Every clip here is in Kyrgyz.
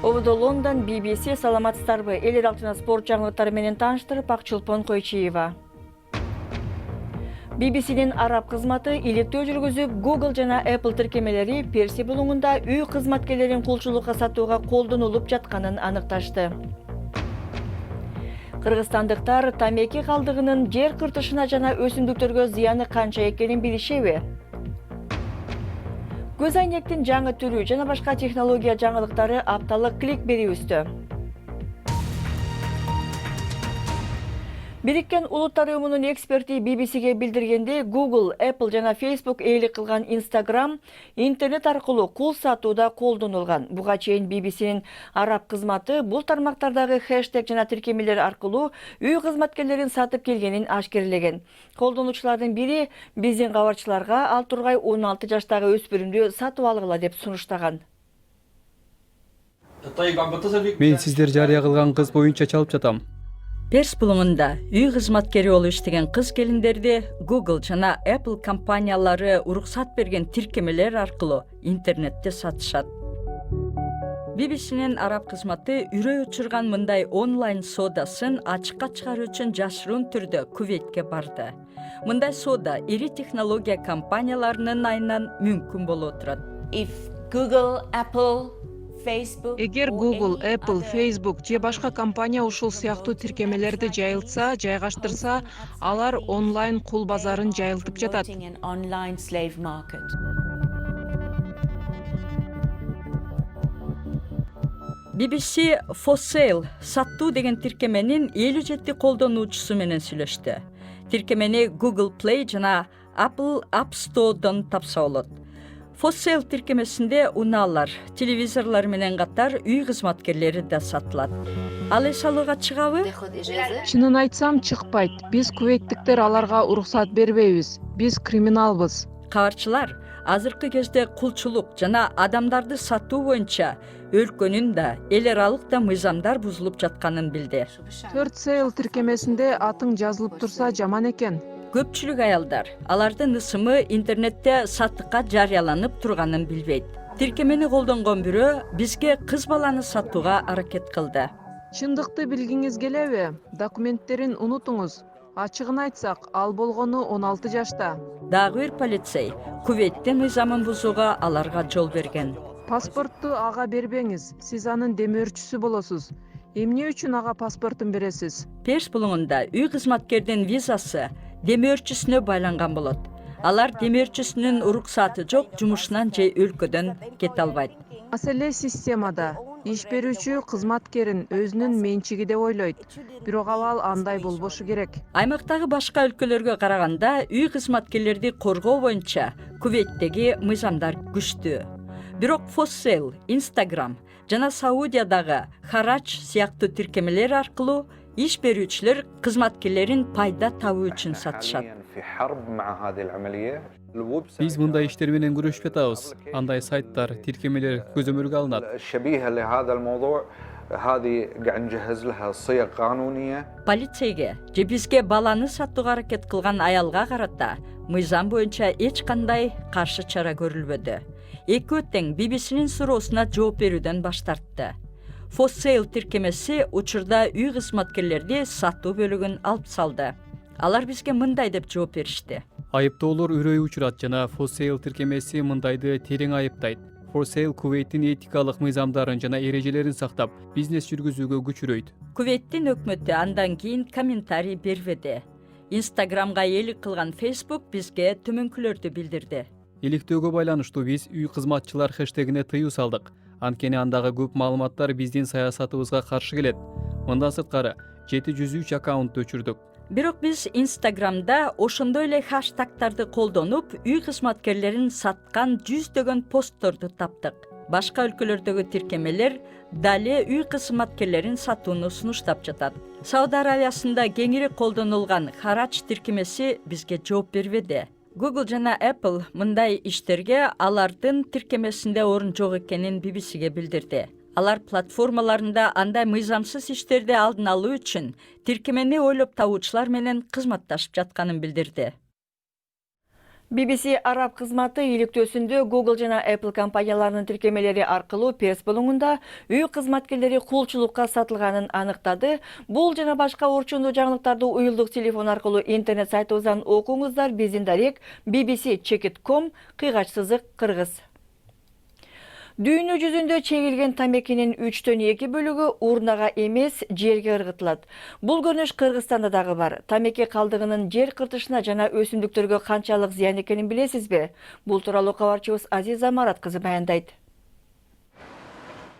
Ovdo London BBC саламатсыздарбы. Элер алтына спорт жаңылыктары менен тааныштырып, Акчылпон Койчиева. BBC'nin араб кызматы иликтөө жүргүзүп, Google жана Apple тиркемелери Перси булуңунда үй кызматкерлерин кулчулукка сатууга колдонулуп жатканын аныкташты. Кыргызстандыктар тамеки калдыгынын жер кыртышына жана өсүмдүктөргө зыяны канча экенин билишеби? Көз айнектин жаңы түрү жана башка технология жаңылыктары апталык клик берүүбүздө. Бириккен Улуттар Уюмунун эксперти BBC'ге билдиргенде, Google, Apple жана Facebook ээлик кылган Instagram интернет аркылуу кул сатууда колдонулган. Буга чейин BBC'nin араб кызматы бул тармактардагы хэштег жана тиркемелер аркылуу үй кызматкерлерин сатып келгенин ашкерлеген. Колдонуучулардын бири биздин кабарчыларга ал тургай 16 жаштагы өспүрүмдү сатып алгыла деп сунуштаган. Мен сиздер жарыя кылган кыз боюнча чалып жатам. Перс булуңунда үй кызматкери болуп иштеген кыз келиндерди Google жана Apple компаниялары уруксат берген тиркемелер аркылуу интернетте сатышат. BBC'nin араб кызматы үрөй учурган мындай онлайн соодасын ачыкка чыгаруу үчүн жашыруун түрдө Кувейтке барды. Мындай соода ири технология компанияларынын айынан мүмкүн болуп турат. Эгер Google, Apple, Facebook же башка компания ушул сыяктуу тиркемелерди жайылтса, жайгаштырса, алар онлайн кул базарын жайылтып жатат. BBC For Sale саттуу деген тиркеменин 57 колдонуучусу менен сүйлөштү. Тиркемени Google Play жана Apple App Store'дон тапса болот. For Sale тиркемесинде унаалар, телевизорлор менен катар үй кызматкерлери да сатылат. Ал эс алууга чыгабы? Чынын айтсам, чыкпайт. Биз кувейттиктер аларга уруксат бербейбиз. Биз криминалбыз. Кабарчылар азыркы кезде кулчулук жана адамдарды сатуу боюнча өлкөнүн да, эл аралык да мыйзамдар бузулуп жатканын билди. For Sale тиркемесинде атың жазылып турса жаман экен. Көпчүлүк аялдар алардын ысымы интернетте сатыкка жарыяланып турганын билбейт. Тиркемени колдонгон бирөө бизге кыз баланы сатууга аракет кылды. Чындыкты билгиңиз келеби? Документтерин унутуңуз. Ачыгын айтсак, ал болгону 16 жашта. Дагы бир полицей Кувейттин мыйзамын бузууга аларга жол берген. Паспортту ага бербеңиз. Сиз анын демөөрчүсү болосуз. Эмне үчүн ага паспортун бересиз? Перс булуңунда үй кызматкердин визасы демөөрчүсүнө байланган болот. Алар демөөрчүсүнүн уруксаты жок жумушунан же өлкөдөн кете албайт. Маселе системада. Иш берүүчү кызматкерин өзүнүн менчиги деп ойлойт. Бирок ал андай болбошу керек. Аймактагы башка өлкөлөргө караганда үй кызматкерлерди коргоо боюнча Кувейттеги мыйзамдар күчтүү. Бирок For Sale, Instagram жана Саудиядагы Харач сыяктуу тиркемелер аркылуу иш берүүчүлөр кызматкерлерин пайда табуу үчүн сатышат. Биз мындай иштер менен күрөшүп жатабыз. Андай сайттар, тиркемелер көзөмөлгө алынат. Полицейге же бизге баланы сатууга аракет кылган аялга карата мыйзам боюнча эч кандай каршы чара көрүлбөдү. Экөө тең BBC'nin суроосуна жооп берүүдөн баш тартты. For Sale тиркемеси учурда үй кызматкерлерди сатуу бөлүгүн алып салды. Алар бизге мындай деп жооп беришти. Айыптоолор үрөй учурат жана For Sale тиркемеси мындайды терең айыптайт. For Sale Кувейттин этикалык мыйзамдарын жана эрежелерин сактап, бизнес жүргүзүүгө күчүрөйт. Кувейттин өкмөтү андан кийин комментарий бербеди. Instagramга ээлик кылган Facebook бизге төмөнкүлөрдү билдирди. Иликтөөгө байланыштуу биз үй кызматчылар хэштегине тыюу салдык. Анткени андагы көп маалыматтар биздин саясатыбызга каршы келет. Мындан сырткары 703 аккаунтту өчүрдүк. Бирок биз Instagramда ошондой эле хаштагтарды колдонуп, үй кызматкерлерин саткан жүздөгөн постторду таптык. Башка өлкөлөрдөгү тиркемелер дали үй кызматкерлерин сатууну сунуштап жатат. Сауд Аравиясында кеңири колдонулган Харач тиркемеси бизге жооп бербеди. Google жана Apple мындай иштерге алардын тиркемесинде орун жок экенин BBC'ге билдирди. Алар платформаларында андай мыйзамсыз иштерди алдын алуу үчүн тиркемени ойлоп табуучулар менен кызматташып жатканын билдирди. BBC Arab кызматы иликтөөсүндө Google жана Apple компанияларынын тиркемелери аркылуу пресс болуңунда үй кызматкерлери кулчулукка сатылганын аныктады. Бул жана башка орчундуу жаңылыктарды уюлдук телефон аркылуу интернет сайтыбыздан окуңуздар. Биздин дарек bbc.com /кыргыз. Дүйнө жүзүндө чегилген тамекинин 3/2 бөлүгү урнага эмес, жерге ыргытылат. Бул көрүнүш Кыргызстанда дагы бар. Тамеки калдыгынын жер кыртышына жана өсүмдүктөргө канчалык зыян экенин билесизби? Бул тууралуу кабарчыбыз Азиза Марат кызы баяндайт.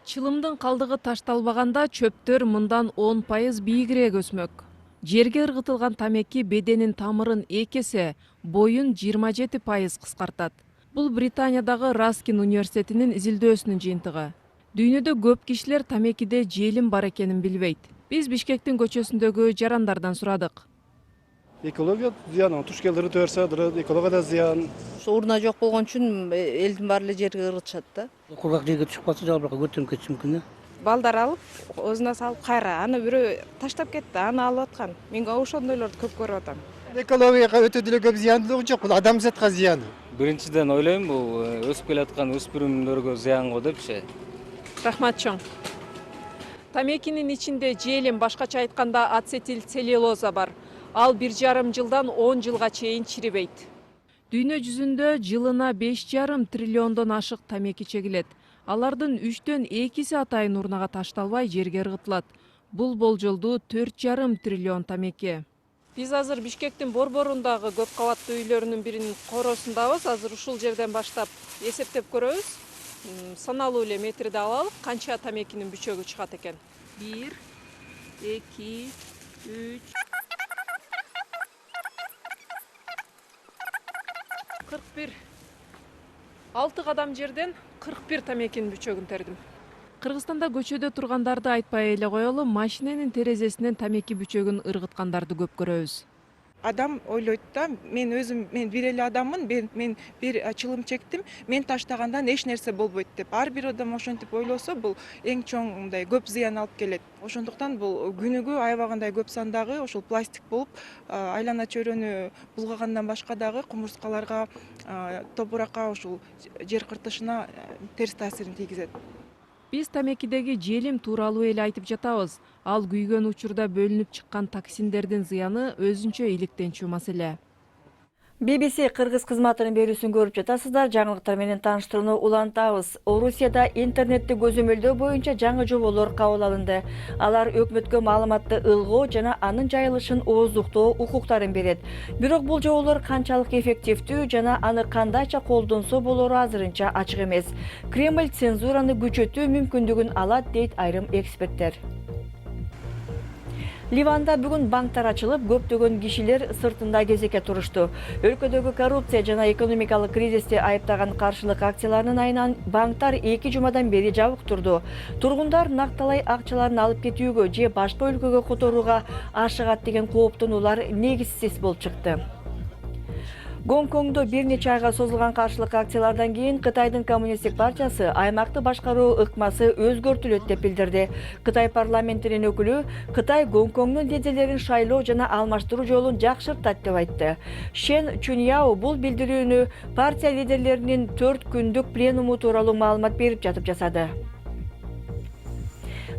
Чылымдын калдыгы ташталбаганда чөптөр мындан 10% бийигирээк өсмөк. Жерге ыргытылган тамеки беденин тамырын 2 эсе, боюн 27% кыскартат. Бул Британиядагы Раскин университетинин изилдөөсүнүн жыйынтыгы. Дүйнөдө көп кишилер тамекиде желим бар экенин билбейт. Биз Бишкектин көчөсүндөгү жарандардан сурадык. Экология зыян, туш келип ыргытып берсе, экология да зыян. Урна жок болгон үчүн элдин баары эле жерге ыргытышат да. Кургак жерге түшүп калса жалбыракка көтөрүп кетиши мүмкүн. Балдар алып, өзүнө салып кайра, аны бирөө таштап кетти, аны алып аткан. Мен ошондойлорду көп көрүп атам. Экологияга өтө деле көп зыяндуулугу жок, бул адамзатка зыян. Биринчиден ойлойм, бул өсүп келаткан өспүрүмдөргө зыян го депчи. Рахмат чоң. Тамекинин ичинде желим, башкача айтканда ацетил целлюлоза бар. Ал 1,5 жылдан 10 жылга чейин чирибейт. Дүйнө жүзүндө жылына 5,5 триллиондон ашык тамеки чегилет. Алардын 3/2 атайын урнага ташталбай жерге ыргытылат. Бул болжолду 4,5 триллион тамеки. Биз азыр Бишкектин борборундагы көп кабаттуу үйлөрүнүн биринин коросундабыз. Азыр ушул жерден баштап эсептеп көрөбүз. Саналуу эле метрди алалык, канча тамекинин бүчөгү чыгат экен. 1, 2, 3, 41. 6 кадам жерден 41 тамекинин бүчөгүн тердим. Кыргызстанда көчөдө тургандарды айтпай эле коелу, машиненин терезесинен тамеки бүчөгүн ыргыткандарды көп көрөбүз. Адам ойлойт да, мен бир эле адаммын, мен бир чылым чектим, мен таштагандан эч нерсе болбойт деп. Ар бир адам ошентип ойлосо, бул эң чоң мындай көп зыян алып келет. Ошондуктан бул күнүгө аябагандай көп сандагы ошол пластик болуп, айлана чөйрөнү булгагандан башка дагы кумурскаларга, топуракка, ошол жер кыртышына терс таасирин тийгизет. Биз тамекидеги желим тууралуу эле айтып жатабыз. Ал күйгөн учурда бөлүнүп чыккан токсиндердин зыяны өзүнчө иликтенчү маселе. BBC Кыргыз кызматынын берүүсүн көрүп жатасыздар. Жаңылыктар менен тааныштырууну улантабыз. Орусияда интернетти көзөмөлдөө боюнча жаңы жоболор кабыл алынды. Алар өкмөткө маалыматты ылгоо жана анын жайылышын ооздуктоо укуктарын берет. Бирок бул жоболор канчалык эффективдүү жана аны кандайча колдонсо болору азырынча ачык эмес. Кремль цензураны күчөтүү мүмкүндүгүн алат дейт айрым эксперттер. Ливанда бүгүн банктар ачылып, көптөгөн кишилер сыртында кезекке турушту. Өлкөдөгү коррупция жана экономикалык кризисти айыптаган каршылык акцияларынын айынан банктар 2 жумадан бери жабык турду. Тургундар накталай акчаларын алып кетүүгө же башка өлкөгө которууга ашыгат деген кооптонуулар негизсиз болуп чыкты. Гонконгдо бир нече айга созулган каршылык акциялардан кийин Кытайдын коммунисттик партиясы аймакты башкаруу ыкмасы өзгөртүлөт деп билдирди. Кытай парламентинин өкүлү Кытай Гонконгдун лидерлерин шайлоо жана алмаштыруу жолун жакшыртат деп айтты. Шен Чуньяо бул билдирүүнү партия лидерлеринин 4 күндүк пленуму тууралуу маалымат берип жатып жасады.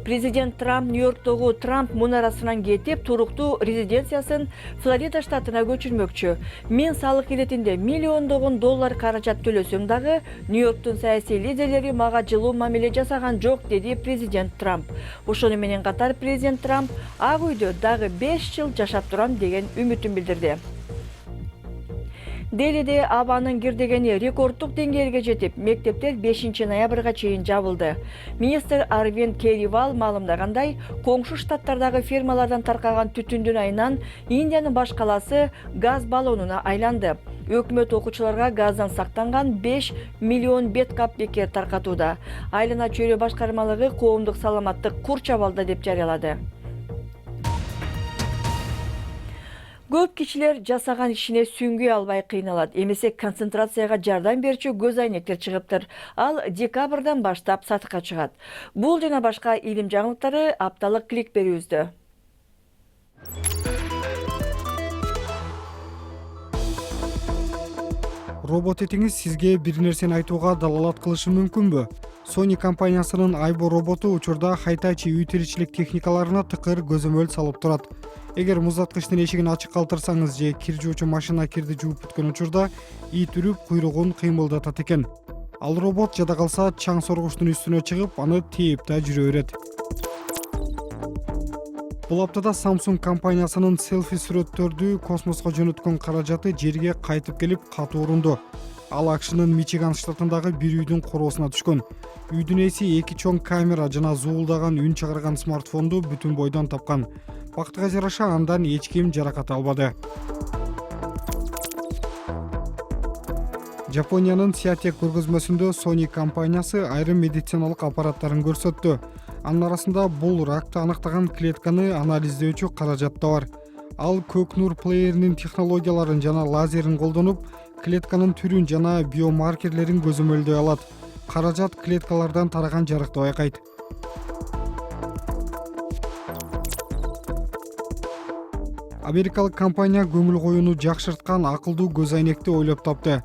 Президент Трамп Нью-Йорктогу Трамп мунарасынан кетип, туруктуу резиденциясын Флорида штатына көчүрмөкчү. Мен салык иретинде миллиондогон доллар каражат төлөсөм дагы, Нью-Йорктун саясий лидерлери мага жылуу мамиле жасаган жок, деди президент Трамп. Ошону менен катар президент Трамп Ак үйдө дагы 5 жыл жашап турам деген үмүтүн билдирди. Делиде абанын кирдегени рекордтук деңгээлге жетип, мектептер 5 ноябрга чейин жабылды. Министр Арвин Керривал маалымдагандай, коңшу штаттардагы фермалардан таркаган түтүндүн айынан Индиянын баш калаасы газ баллонуна айланды. Өкмөт окуучуларга газдан сактанган 5 миллион бет кап бекер таркатууда. Айлана чөйрө башкармалыгы коомдук саламаттык курчабалда деп жарыялады. Көп кишилер жасаган ишине сүңгүй албай кыйналат. Эмесе концентрацияга жардам берчү көз айнектер чыгыптыр. Ал декабрдан баштап сатыкка чыгат. Бул жана башка илим жаңылыктары апталык клик берүүбүздө. Робот этиңиз сизге бир нерсени айтууга далалат кылышы мүмкүнбү? Sony компаниясынын Aibo роботу учурда Hitachi үй тиричилик техникаларына тыкыр көзөмөл салып турат. Эгер муздаткычтын эшигин ачык калтырсаңыз же кир жуучу машина кирди жууп бүткөн учурда ит үрүп куйругун кыймылдатат экен. Ал робот жада калса чаң соргучтун үстүнө чыгып, аны тээп да жүрө берет. Бул аптада Samsung компаниясынын селфи сүрөттөрдү космоско жөнөткөн каражаты жерге кайтып келип катуу урунду. Ал АКШнын Мичиган штатындагы бир үйдүн короосуна түшкөн. Үйдүн ээси эки чоң камера жана зуулдаган үн чыгарган смартфонду бүтүн бойдон тапкан. Бактыга жараша андан эч ким жаракат албады. Жапониянын Сиатек көргөзмөсүндө Sony компаниясы айрым медициналык аппараттарын көрсөттү. Анын арасында бул ракты аныктаган клетканы анализдөөчү каражат да бар. Ал көк нур плееринин технологияларын жана лазерин колдонуп, клетканын түрүн жана биомаркерлерин көзөмөлдөй алат. Каражат клеткалардан тараган жарыкты байкайт. Америкалык компания көңүл коюуну жакшырткан акылдуу көз айнекти ойлоп тапты.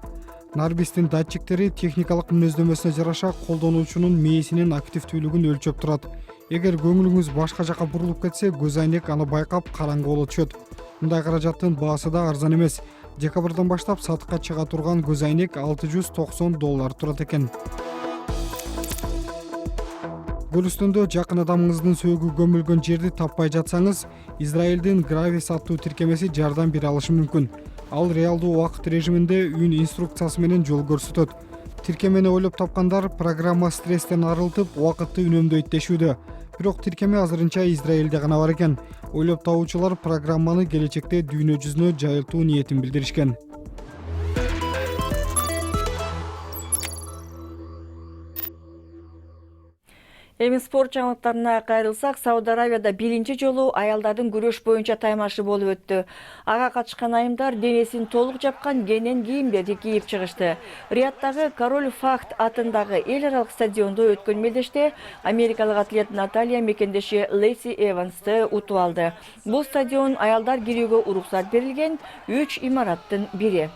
Нарбистин датчиктери техникалык мүнөздөмөсүнө жараша колдонуучунун мээсинин активдүүлүгүн өлчөп турат. Эгер көңүлүңүз башка жака бурулуп кетсе, көз айнек аны байкап караңгы боло түшөт. Мындай каражаттын баасы да арзан эмес. Декабрдан баштап сатыкка чыга турган көз айнек $690 турат экен. Көлүстөндө жакын адамыңыздын сөөгү көмүлгөн жерди таппай жатсаңыз, Израилдин Gravis аттуу тиркемеси жардам бере алышы мүмкүн. Ал реалдуу убакыт режиминде үн инструкциясы менен жол көрсөтөт. Тиркемени ойлоп тапкандар программа стресстен арылтып, убакытты үнөмдөйт дешүүдө. Бирок тиркеме азырынча Израилде гана бар экен. Ойлоп табуучулар программаны келечекте дүйнө жүзүнө жайылтуу ниетин билдиришкен. Эми спорт жаңылыктарына кайрылсак, Сауд Арабияда биринчи жолу аялдардын күрөш боюнча таймашы болуп өттү. Ага катышкан айымдар денесин толук жапкан кенен кийимдерди кийип чыгышты. Рияддагы Король Фахд атындагы эл аралык стадиондо өткөн мелдеште америкалык атлет Наталья мекендеши Лейси Эвансты утуп алды. Бул стадион аялдар кирүүгө уруксат берилген 3 имараттын бири.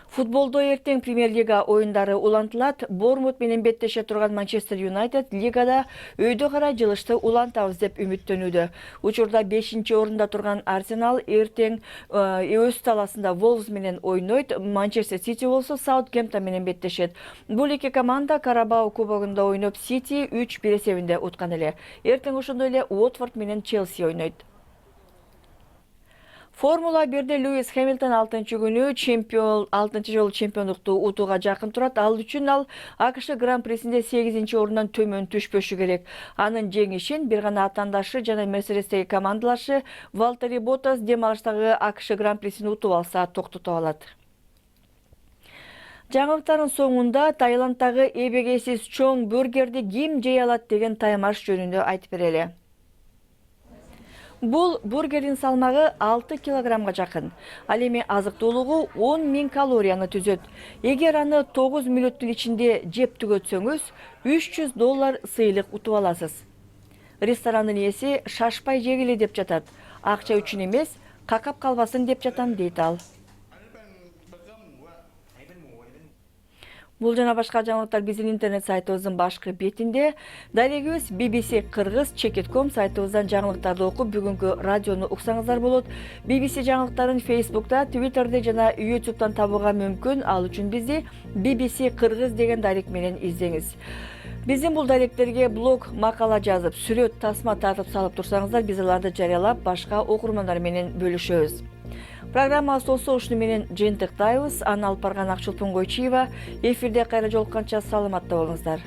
Футболдо эртең Премьер-лига оюндары улантылат. Бормут менен беттеше турган Манчестер Юнайтед лигада өйдө карай жылышты улантабыз деп үмүттөнүүдө. Учурда 5-орунда турган Арсенал эртең өз таласында Wolves менен ойнойт. Манчестер Сити болсо Саутгемптон менен беттешет. Бул эки команда Карабау кубогунда ойноп Сити 3-1 эсебинде уткан эле. Эртең ошондой эле Уотфорд менен Челси ойнойт. Формула 1-де Льюис Хэмилтон 6 жолу чемпиондукту утууга жакын турат. Ал үчүн ал АКШ Гран-присинде 8-орундан төмөн түшпөшү керек. Анын жеңишин бир гана атаандашы жана Мерседестеги командалашы Валтери Ботас дем алыштагы АКШ Гран-присин утуп алса токтото алат. Жаңылыктардын соңунда Таиланддагы эбегейсиз чоң бургерди ким жей алат деген таймаш жөнүндө айтып берели. Бул бургердин салмагы 6 килограммга жакын. Ал эми азыктуулугу 10.000 калорияны түзөт. Эгер аны 9 мүнөттүн ичинде жеп түгөтсөңүз, $300 сыйлык утуп аласыз. Ресторандын ээси шашпай жегиле деп жатат. Акча үчүн эмес, какап калбасын деп жатам дейт ал. Бул жана башка жаңылыктар биздин интернет сайтыбыздын башкы бетинде. Дарегибиз BBC Kırgız.com сайтыбыздан жаңылыктарды окуп, бүгүнкү радиону уксаңыздар болот. BBC жаңылыктарын Facebook'та, Twitter'де жана YouTube'дан табууга мүмкүн. Ал үчүн бизди BBC Kırgız деген дарек менен издеңиз. Биздин бул даректерге блог, макала жазып, сүрөт, тасма тартып салып турсаңыздар, биз аларды жарыялап, башка окурмандар менен бөлүшөбүз. Программа болсо ушуну менен жыйынтыктайбыз. Аны алып барган Акчулпун Койчиева. Эфирде кайра жолукканча саламатта болуңуздар.